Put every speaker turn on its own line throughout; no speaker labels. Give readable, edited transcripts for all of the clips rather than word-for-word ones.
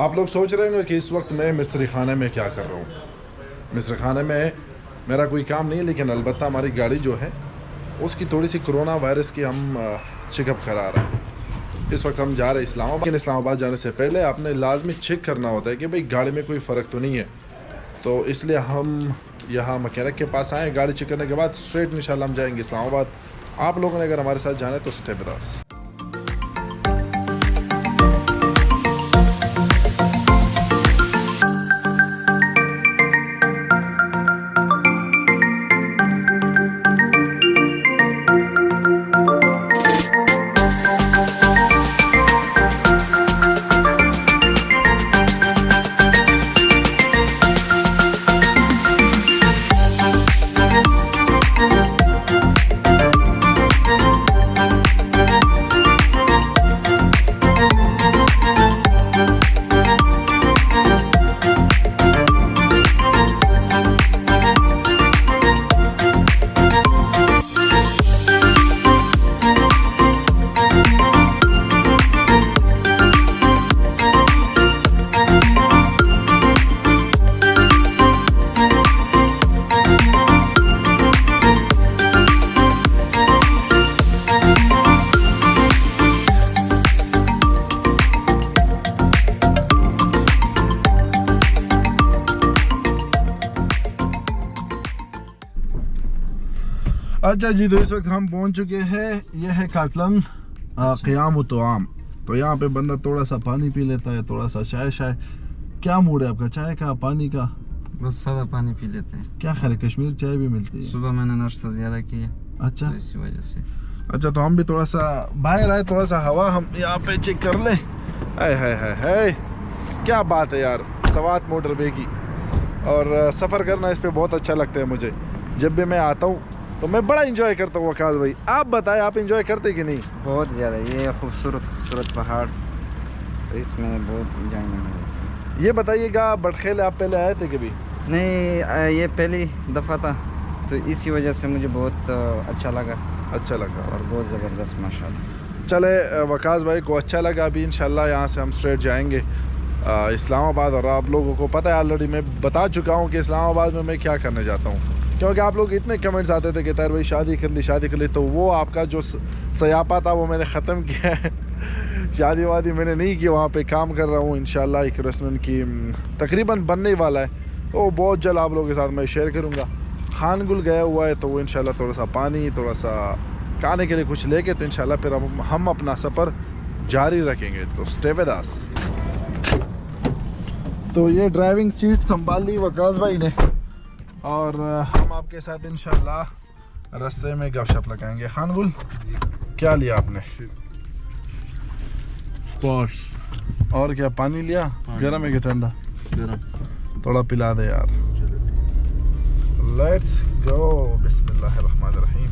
आप लोग सोच रहे होंगे कि इस वक्त मैं मिस्त्री खाने में क्या कर रहा हूँ। मिस्त्री खाने में मेरा कोई काम नहीं है, लेकिन अलबत्ता हमारी गाड़ी जो है उसकी थोड़ी सी कोरोना वायरस की हम चेकअप करा रहे हैं। इस वक्त हम जा रहे हैं इस्लामाबाद। लेकिन इस्लामाबाद जाने से पहले आपने लाजमी चेक करना होता है कि भाई गाड़ी में कोई फ़र्क तो नहीं है, तो इसलिए हम यहाँ मैकेनिक के पास आए। गाड़ी चेक करने के बाद स्ट्रेट इंशाल्लाह हम जाएंगे इस्लामाबाद। आप लोगों ने अगर हमारे साथ जाना है तो स्टे विद अस। अच्छा जी, तो इस वक्त हम पहुंच चुके हैं। यह है काटलंग क़याम तोआम। तो यहाँ पे बंदा थोड़ा सा पानी पी लेता है, थोड़ा सा चाय। क्या मूड है आपका, चाय का पानी का?
बस सादा पानी पी लेते हैं।
क्या ख्याल है, कश्मीर चाय भी मिलती है?
सुबह मैंने नाश्ता ज़्यादा किया।
अच्छा,
तो इसी वजह से। अच्छा,
तो हम भी थोड़ा सा बाहर आए, थोड़ा सा हवा हम यहाँ पे चेक कर ले। हाय क्या बात है यार, सवात मोटरवे की। और सफ़र करना इस पे बहुत अच्छा लगता है मुझे। जब भी मैं आता हूँ तो मैं बड़ा इंजॉय करता हूँ। वकास भाई आप बताएं, आप इंजॉय करते कि नहीं?
बहुत ज़्यादा। ये खूबसूरत पहाड़, तो इसमें बहुत इंजॉयमेंट है।
ये बताइएगा, बटखेल आप पहले आए थे कभी?
नहीं, ये पहली दफ़ा था, तो इसी वजह से मुझे बहुत अच्छा लगा और बहुत ज़बरदस्त माशाल्लाह।
चले, वकास भाई को अच्छा लगा। अभी इंशाल्लाह यहाँ से हम स्ट्रेट जाएंगे इस्लामाबाद। और आप लोगों को पता है, ऑलरेडी मैं बता चुका हूँ कि इस्लामाबाद में मैं क्या करने जाता हूँ, क्योंकि आप लोग इतने कमेंट्स आते थे कि ताहिर भाई शादी कर ली। तो वो आपका जो सयापा था वो मैंने ख़त्म किया है। शादी वादी मैंने नहीं की, वहाँ पे काम कर रहा हूँ। इंशाल्लाह एक रेस्टोरेंट की तकरीबन बनने वाला है, तो बहुत जल्द आप लोगों के साथ मैं शेयर करूँगा। खानगुल गया हुआ है, तो वो इंशाल्लाह थोड़ा सा पानी, थोड़ा सा खाने के लिए कुछ लेके, तो इंशाल्लाह फिर हम अपना सफ़र जारी रखेंगे। तो स्टे विद अस। तो ये ड्राइविंग सीट संभाल ली वकास भाई ने, और हम आपके साथ इंशाल्लाह रास्ते में गपशप लगाएंगे। खानगुल क्या लिया आपने?
स्पॉश।
और क्या, पानी लिया? गर्म है कि ठंडा?
गरम।
थोड़ा पिला दे यार। लेट्स गो, बिस्मिल्लाहिर्रहमानिर्रहीम।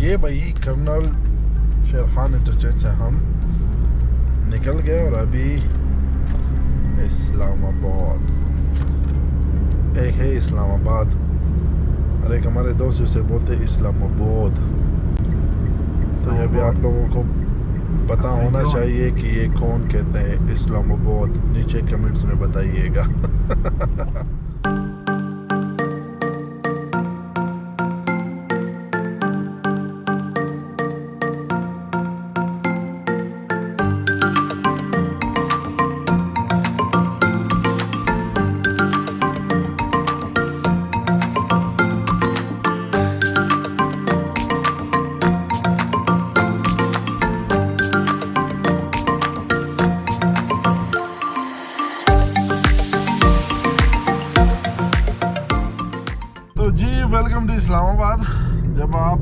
ये भाई कर्नल शेर खान इंटरचेंज से हम निकल गए और अभी इस्लामाबाद। एक है इस्लामाबाद और एक हमारे दोस्त उसे बोलते हैं इस्लामाबाद। तो ये भी आप लोगों को पता होना चाहिए कि ये कौन कहते हैं इस्लामाबाद। नीचे कमेंट्स में बताइएगा।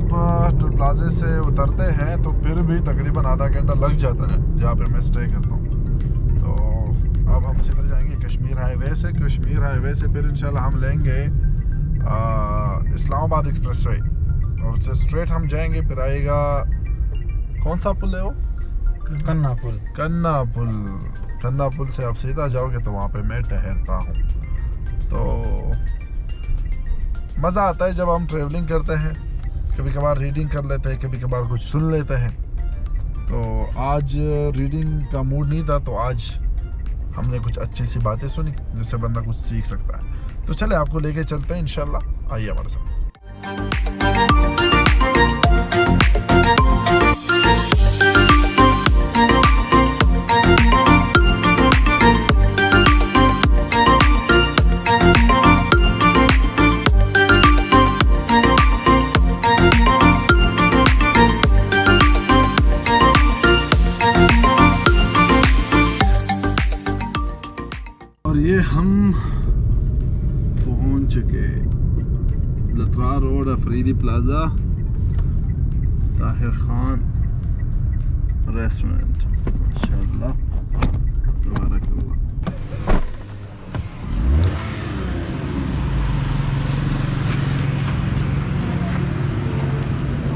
टोल प्लाजे से उतरते हैं तो फिर भी तकरीबन आधा घंटा लग जाता है जहाँ पे मैं स्टे करता हूँ। तो अब हम सीधे जाएंगे कश्मीर हाईवे से। कश्मीर हाईवे से फिर इंशाल्लाह हम लेंगे इस्लामाबाद एक्सप्रेसवे और उससे स्ट्रेट हम जाएंगे। फिर आएगा कौन सा पुल है वो?
कन्ना पुल।
कन्ना पुल। कन्ना पुल से आप सीधा जाओगे तो वहाँ पे मैं ठहरता हूँ। तो मज़ा आता है जब हम ट्रैवलिंग करते हैं। कभी कभार रीडिंग कर लेते हैं, कभी कभार कुछ सुन लेते हैं। तो आज रीडिंग का मूड नहीं था, तो आज हमने कुछ अच्छी सी बातें सुनी जिससे बंदा कुछ सीख सकता है। तो चले आपको लेके चलते हैं इंशाल्लाह, आइए हमारे साथ। और ये हम पहुंच चुके Latra road, Afridi plaza, Tahir Khan restaurant. माशाल्लाह तबारकल्लाह।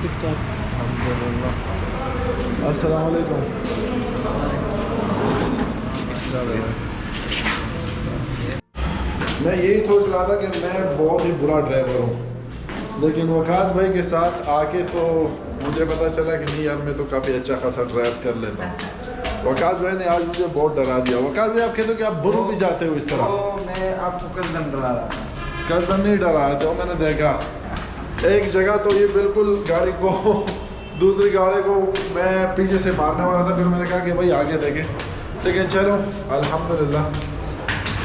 Tick tock.
अल्हम्दुलिल्लाह। अस्सलाम वालेकुम। मैं यही सोच रहा था कि मैं बहुत ही बुरा ड्राइवर हूँ, लेकिन वकास भाई के साथ आके तो मुझे पता चला कि नहीं यार, मैं तो काफ़ी अच्छा खासा ड्राइव कर लेता हूँ। वकास भाई ने आज मुझे बहुत डरा दिया। वकास भाई आप कहते हो कि आप बुरू भी जाते हो इस तरह?
मैं आपको कसदम डरा रहा था।
कसदम नहीं डरा रहा था, मैंने देखा एक जगह तो ये बिल्कुल गाड़ी को, दूसरी गाड़ी को मैं पीछे से मारने वाला था। फिर मैंने कहा कि भाई आगे देखें, लेकिन चलो अल्हम्दुलिल्लाह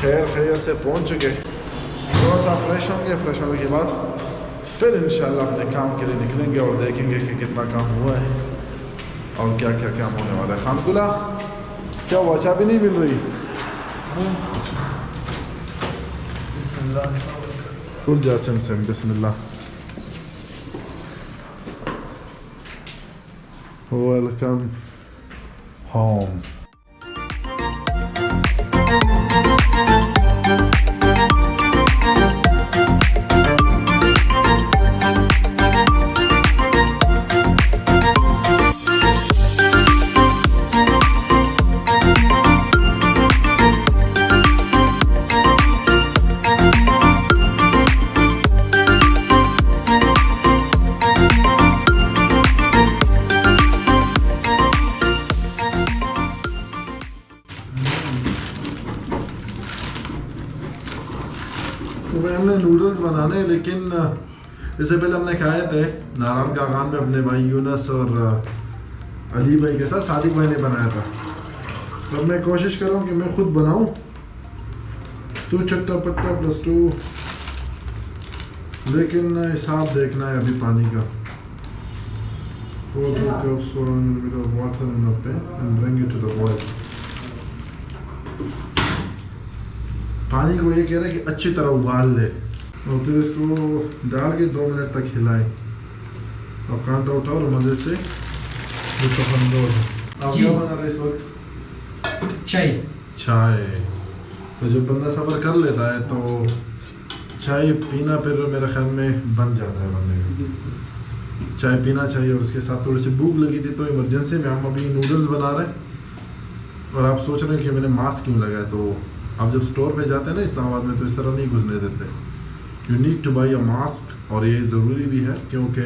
खैर खैर से पहुंच चुके। थोड़ा सा फ्रेश होंगे, फ्रेश होने के बाद फिर इंशाल्लाह अपने काम के लिए निकलेंगे और देखेंगे कि कितना काम हुआ है और क्या क्या काम होने वाला है। खानकुला क्या हुआ, चाय भी नहीं मिल रही? फुल जासिम से बिस्मिल्लाह। Welcome home. तो भाई हमने नूडल्स बनाने हैं, लेकिन इससे पहले हमने खाए थे नारायण का खान में अपने भाई यूनस और अली भाई के साथ। सादिक भाई ने बनाया था। तो अब मैं कोशिश कर रहा हूँ कि मैं खुद बनाऊँ। 2 चट्टा पट्टा +2, लेकिन हिसाब देखना है अभी पानी का। 4 cups for a little bit of water in the pan and bring it to the boil. पानी को ये कह रहा है कि अच्छी तरह उबाल ले और फिर इसको डाल के 2 मिनट तक हिलाएं और कांटा उठाओ और मज़े से लुत्फ़अंदोज़ हो। आप क्या बना रहे इस वक्त?
चाय।
चाय। तो जब बंदा सफ़र कर लेता है तो चाय पीना फिर मेरे ख्याल में बन जाता है बंदे का। चाय पीना चाहिए। और उसके साथ थोड़ी सी भूख लगी थी तो इमरजेंसी में हम अभी नूडल्स बना रहे हैं। और आप सोच रहे हैं कि मैंने मास्क क्यों लगाया? तो आप जब स्टोर पे जाते हैं ना इस्लामाबाद में, तो इस तरह नहीं घुसने देते। You need two by a mask. और ये ज़रूरी भी है क्योंकि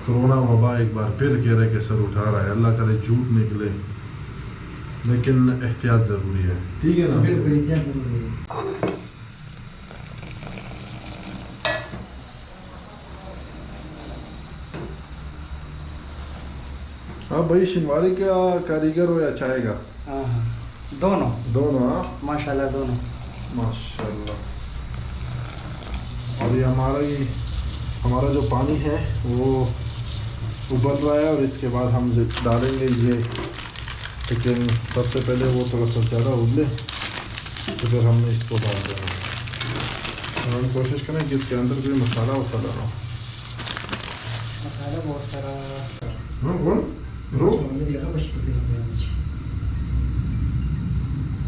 कोरोना वबा एक बार फिर कह रहे कि सर उठा रहा है। अल्लाह करे झूठ निकले, लेकिन एहतियात ज़रूरी है। ठीक है ना? हाँ भाई, शिनवारी का कारीगर हो या चाय का?
दोनों।
हाँ
माशाल्लाह दोनों।
माशाल्लाह। और ये हमारा जो पानी है वो उबल रहा है और इसके बाद हम डालेंगे ये लेकिन सबसे पहले वो थोड़ा सा ज़्यादा उबले तो फिर हमने इसको डाल देना। और हम कोशिश करें कि इसके अंदर कोई मसाला वसाला ना हो।
मसाला बहुत सारा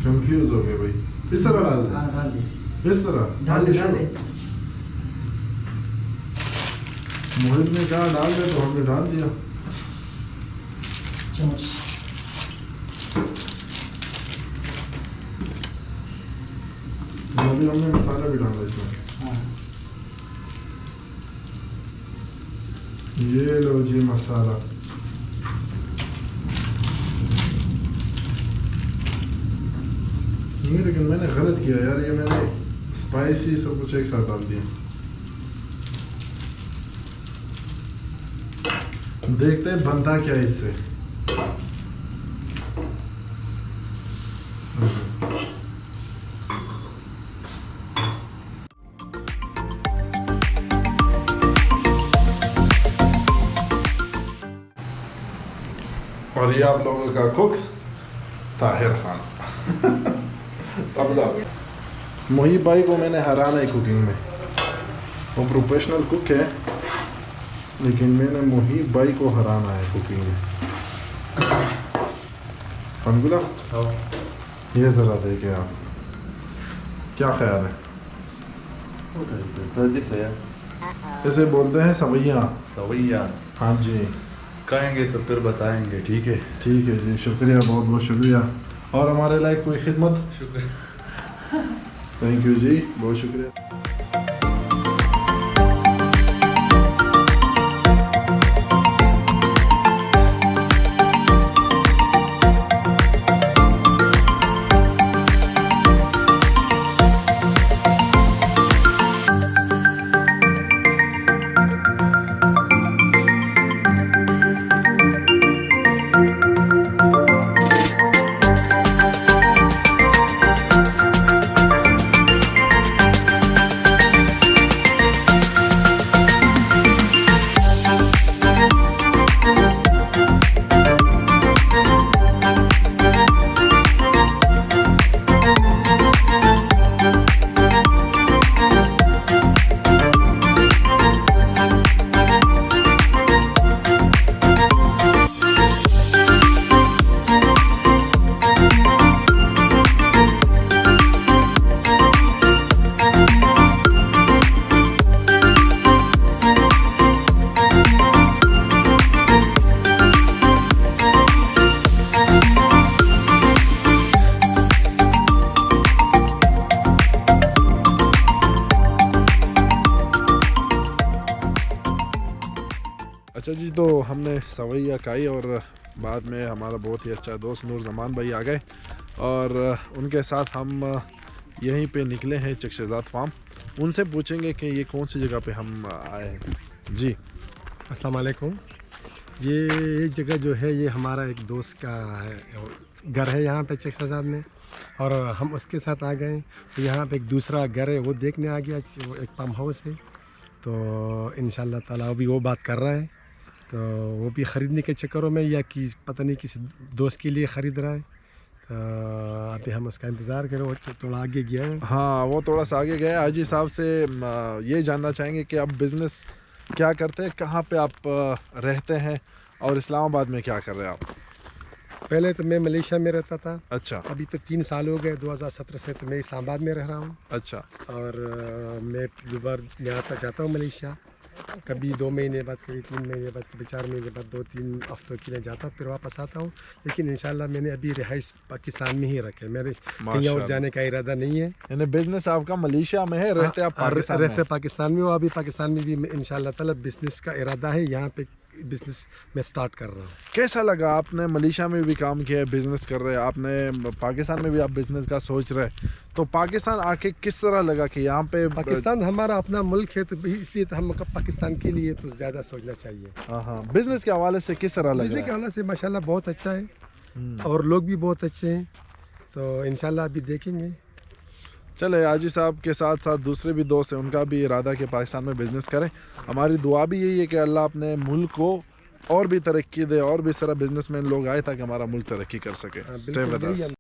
कंफ्यूज हो गए भाई। इस तरह डाल दे,
डाल दे,
इस तरह मोहित ने कहा डाल दे तो हमने डाल दिया।
चम्मच
अभी हमने मसाला भी डाला इसमें। ये लो जी मसाला। नहीं लेकिन मैंने गलत किया यार, ये मैंने स्पाइसी सब कुछ एक साथ डाल दिया। देखते हैं बनता क्या है इससे। और ये आप लोगों का कुक ताहिर खान। मोहित भाई को मैंने हराना है कुकिंग में। वो प्रोफेशनल कुक है लेकिन मैंने मोहित भाई को हराना है कुकिंग में। फनगुला ये ज़रा देखे आप, क्या ख्याल है? ऐसे बोलते हैं सवैया।
सवैया
हाँ जी,
कहेंगे तो फिर बताएंगे। ठीक है
जी, शुक्रिया, बहुत बहुत शुक्रिया। और हमारे लायक कोई खिदमत?
शुक्रिया।
थैंक यू जी, बहुत शुक्रिया। अच्छा जी, तो हमने सवैया खाई और बाद में हमारा बहुत ही अच्छा दोस्त नूर जमान भाई आ गए और उनके साथ हम यहीं पे निकले हैं चकशेजाद फार्म। उनसे पूछेंगे कि ये कौन सी जगह पे हम आए हैं। जी
अस्सलाम वालेकुम। ये जगह जो है ये हमारा एक दोस्त का है, घर है यहाँ पे चकशेजाद में और हम उसके साथ आ गए। तो यहाँ पे एक दूसरा घर है वो देखने आ गया, वो एक पम्प हाउस है। तो इंशाल्लाह ताला अभी वो बात कर रहा है, तो वो भी ख़रीदने के चक्करों में या कि पता नहीं किसी दोस्त के लिए ख़रीद रहा है। तो अभी हम उसका इंतज़ार करें, वो थोड़ा आगे गया है।
हाँ, वो थोड़ा सा आगे गया। हाजी साहब से ये जानना चाहेंगे कि आप बिज़नेस क्या करते हैं, कहाँ पे आप रहते हैं और इस्लामाबाद में क्या कर रहे हैं आप?
पहले तो मैं मलेशिया में रहता था।
अच्छा।
अभी तो 3 साल हो गए, 2017 से तो मैं इस्लामाबाद में रह रहा हूँ।
अच्छा।
और मैं दोबारा आता जाता हूँ मलेशिया, कभी 2 महीने बाद, कभी 3 महीने बाद, कभी 4 महीने बाद, 2-3 हफ्तों के लिए जाता हूँ, फिर वापस आता हूँ। लेकिन इंशाल्लाह मैंने अभी रिहाइश पाकिस्तान में ही रखे, मेरे कहीं और जाने का इरादा नहीं है।
यानी बिजनेस आपका मलेशिया में है, रहते आप पाकिस्तान में?
रहते पाकिस्तान में हो। अभी पाकिस्तान में भी इंशाल्लाह ताला बिजनेस का इरादा है, यहाँ पे बिजनेस में स्टार्ट कर रहा हूँ।
कैसा लगा? आपने मलेशिया में भी काम किया है, बिजनेस कर रहे हैं, आपने पाकिस्तान में भी आप बिजनेस का सोच रहे हैं, तो पाकिस्तान आके किस तरह लगा कि यहाँ पे?
पाकिस्तान हमारा अपना मुल्क है, तो इसलिए तो हम पाकिस्तान के लिए तो ज़्यादा सोचना चाहिए।
हाँ, बिजनेस के हवाले से किस तरह लगा?
बिजनेस के हवाले से माशाल्लाह बहुत अच्छा है और लोग भी बहुत अच्छे हैं, तो इंशाल्लाह अभी देखेंगे।
चले, हाजी साहब के साथ साथ दूसरे भी दोस्त हैं, उनका भी इरादा कि पाकिस्तान में बिज़नेस करें। हमारी दुआ भी यही है कि अल्लाह अपने मुल्क को और भी तरक्की दे और भी इस तरह बिजनेसमैन लोग आए ताकि हमारा मुल्क तरक्की कर सके। Stay with us.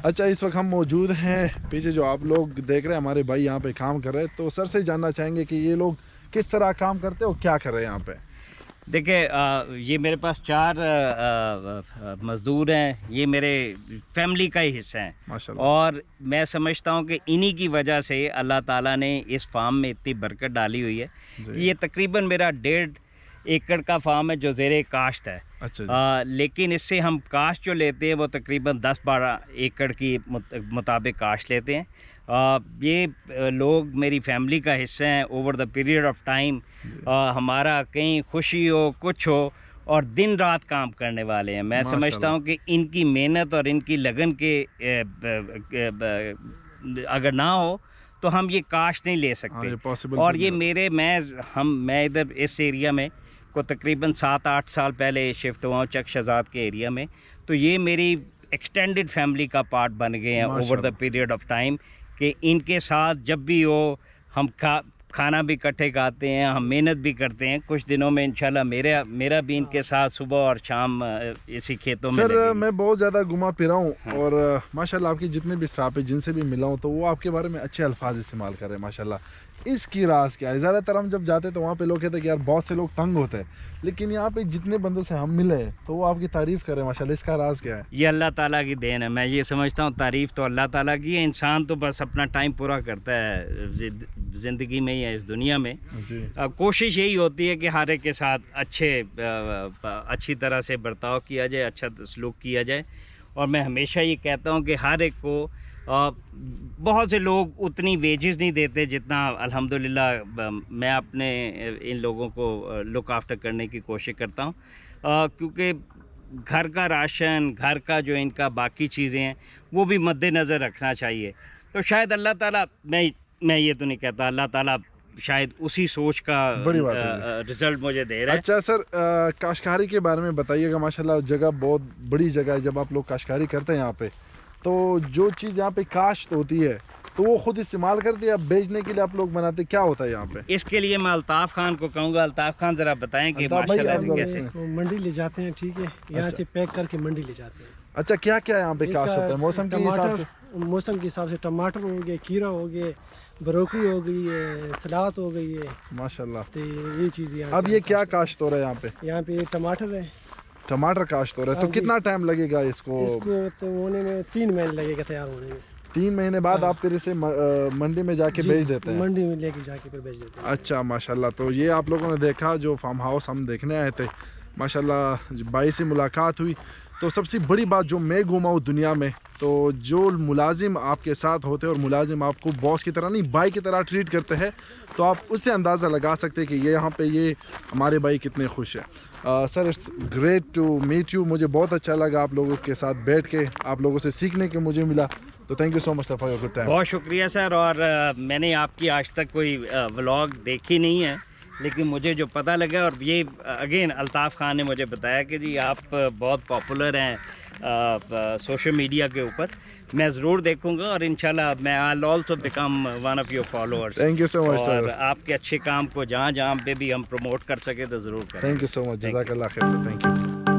अच्छा, इस वक्त हम मौजूद हैं पीछे जो आप लोग देख रहे हैं हमारे भाई यहाँ पे काम कर रहे हैं, तो सर से जानना चाहेंगे कि ये लोग किस तरह काम करते हैं और क्या कर रहे हैं यहाँ पे।
देखिए, ये मेरे पास 4 मज़दूर हैं, ये मेरे फैमिली का ही हिस्सा हैं
माशाल्लाह।
और मैं समझता हूँ कि इन्हीं की वजह से अल्लाह ताला ने इस फार्म में इतनी बरकत डाली हुई है कि ये तकरीबन मेरा 1.5 एकड़ का फार्म है जो ज़ेरे काश्त है।
अच्छा जी।
लेकिन इससे हम काश्त जो लेते हैं वो तकरीबन 10-12 एकड़ की मुताबिक काश्त लेते हैं। ये लोग मेरी फैमिली का हिस्सा हैं। Over the period of time हमारा कहीं खुशी हो कुछ हो और दिन रात काम करने वाले हैं। मैं समझता हूँ कि इनकी मेहनत और इनकी लगन के अगर ना हो तो हम ये काश्त नहीं ले सकते। और ये मैं इधर इस एरिया में को तकरीबन 7-8 साल पहले शिफ्ट हुआ हूँ चक शहजाद के एरिया में, तो ये मेरी एक्सटेंडेड फैमिली का पार्ट बन गए हैं over the period of time कि इनके साथ जब भी हो हम खाना भी इकट्ठे खाते हैं, हम मेहनत भी करते हैं। कुछ दिनों में इंशाल्लाह मेरा भी इनके साथ सुबह और शाम इसी खेतों में।
सर मैं बहुत ज़्यादा घुमा फिरा हूँ और माशाल्लाह आपकी जितने भी स्टाफ है जिनसे भी मिला हूँ तो वो आपके बारे में अच्छे अल्फाज इस्तेमाल कर रहे हैं माशाल्लाह। इसकी राज क्या है? ज़्यादातर हम जब जाते तो वहाँ पे लोग कहते हैं कि यार बहुत से लोग तंग होते हैं, लेकिन यहाँ पे जितने बंदों से हम मिले तो वो आपकी तारीफ़ करें माशाल्लाह। इसका राज क्या है?
ये अल्लाह ताला की देन है। मैं ये समझता हूँ तारीफ़ तो अल्लाह ताला की है। इंसान तो बस अपना टाइम पूरा करता है ज़िंदगी में या इस दुनिया में। कोशिश यही होती है कि हर एक के साथ अच्छी तरह से बर्ताव किया जाए, अच्छा सलूक किया जाए। और मैं हमेशा ये कहता हूँ कि हर एक को बहुत से लोग उतनी वेजेस नहीं देते जितना अल्हम्दुलिल्लाह मैं अपने इन लोगों को लुक आफ्टर करने की कोशिश करता हूँ, क्योंकि घर का राशन, घर का जो इनका बाकी चीज़ें हैं वो भी मद्देनज़र रखना चाहिए। तो शायद अल्लाह ताला, मैं ये तो नहीं कहता, अल्लाह ताला शायद उसी सोच का रिज़ल्ट मुझे दे रहा है।
अच्छा सर, काश्तकारी के बारे में बताइएगा। माशाल्लाह जगह बहुत बड़ी जगह है। जब आप लोग काश्तकारी करते हैं यहाँ पे तो जो चीज़ यहाँ पे काश्त होती है तो वो खुद इस्तेमाल करते हैं, बेचने के लिए आप लोग बनाते, क्या होता है यहाँ पे?
इसके लिए मैं अल्ताफ़ खान को कहूँगा। अल्ताफ़ खान ज़रा बताएं कि माशाल्लाह कैसे
मंडी ले जाते हैं। ठीक है, यहाँ से पैक करके मंडी ले जाते हैं।
अच्छा, क्या क्या यहाँ पे काश्त होता है मौसम के हिसाब से?
मौसम के हिसाब से टमाटर हो गए, खीरा हो गए, ब्रोकली हो गई है, सलाद हो गई है
माशाल्लाह।
तो ये चीज़।
अब ये क्या काश्त हो रहा है यहाँ पे?
यहाँ पे टमाटर है।
टमाटर काश्त हो रहा है। तो कितना टाइम लगेगा इसको
तो होने में? 3 महीने लगेगा तैयार होने में।
3 महीने बाद आप फिर इसे मंडी में जाके बेच देते हैं?
मंडी में लेके जाके फिर बेच देते हैं। अच्छा
माशाल्लाह। तो ये आप लोगों ने देखा जो फार्म हाउस हम देखने आए थे, माशाल्लाह भाई से मुलाकात हुई। तो सबसे बड़ी बात जो मैं घूमा हूँ दुनिया में, तो जो मुलाजिम आपके साथ होते हैं और मुलाजिम आपको बॉस की तरह नहीं भाई की तरह ट्रीट करते हैं, तो आप उससे अंदाज़ा लगा सकते हैं कि ये यहाँ पे ये हमारे भाई कितने खुश हैं। Sir, it's great to meet you. मुझे बहुत अच्छा लगा आप लोगों के साथ बैठ के, आप लोगों से सीखने के मुझे मिला। तो thank you so much sir for your good time.
बहुत शुक्रिया सर। और मैंने आपकी आज तक कोई व्लॉग देखी नहीं है, लेकिन मुझे जो पता लगा, और ये अगेन अल्ताफ़ खान ने मुझे बताया कि जी आप बहुत पॉपुलर हैं सोशल मीडिया के ऊपर। मैं ज़रूर देखूंगा और इंशाल्लाह मैं I also become one of your followers.
Thank you so much sir.
और आपके अच्छे काम को जहाँ पे भी हम प्रमोट कर सके तो ज़रूर करें।
थैंक यू सो मच, जज़ाकल्लाह खैर सर। Thank you.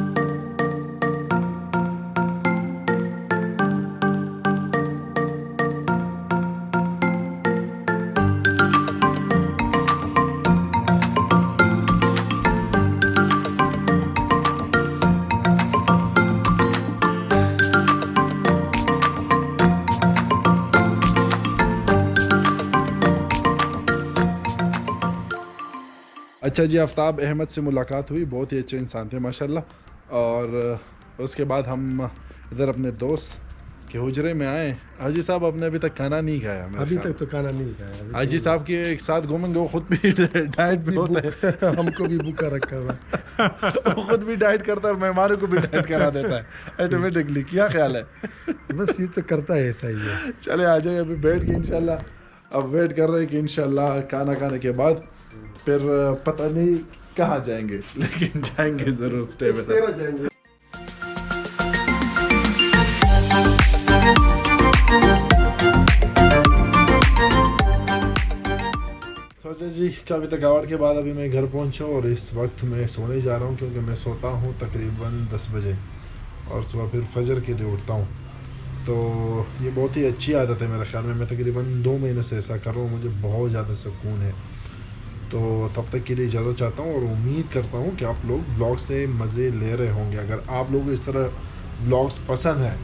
अच्छा जी, आफ्ताब अहमद से मुलाकात हुई, बहुत ही अच्छे इंसान थे माशाल्लाह। और उसके बाद हम इधर अपने दोस्त के हुजरे में आए। हाजी साहब आपने अभी तक खाना नहीं खाया?
अभी तक तो खाना नहीं खाया।
हाजी साहब के एक साथ घूमेंगे, वो खुद भी डाइट पे होते हैं।
हमको भी भूखा रखा हुआ।
वो खुद भी डाइट करता है और मेहमानों को भी डाइट करा देता है ऑटोमेटिकली। क्या ख्याल है?
बस ये तो करता है, ऐसा ही है।
चले आ जाए, अभी बैठ के इंशाल्लाह अब वेट कर रहे हैं कि इंशाल्लाह खाना खाने के बाद फिर पता नहीं कहाँ जाएंगे, लेकिन जाएंगे ज़रूर। Stay with us. तो जी, काफ़ी थकावट के बाद अभी मैं घर पहुंचा और इस वक्त मैं सोने जा रहा हूं क्योंकि मैं सोता हूं तकरीबन 10 बजे और सुबह फिर फजर के लिए उठता हूं। तो ये बहुत ही अच्छी आदत है मेरे ख्याल में। मैं तकरीबन 2 महीनों से ऐसा कर रहा हूँ, मुझे बहुत ज़्यादा सुकून है। तो तब तक के लिए इजाज़त चाहता हूँ और उम्मीद करता हूँ कि आप लोग ब्लॉग से मज़े ले रहे होंगे। अगर आप लोग इस तरह ब्लॉग्स पसंद हैं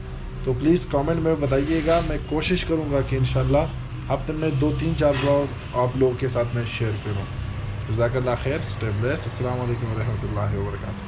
तो प्लीज़ कमेंट में बताइएगा। मैं कोशिश करूँगा कि इंशाल्लाह हफ्ते में 2-3-4 ब्लॉग आप लोगों के साथ मैं शेयर करूँ। जज़ाकल्लाह खैर, स्टे ब्लेस्ड। अस्सलाम वालेकुम व रहमतुल्लाहि व बरकातुहू।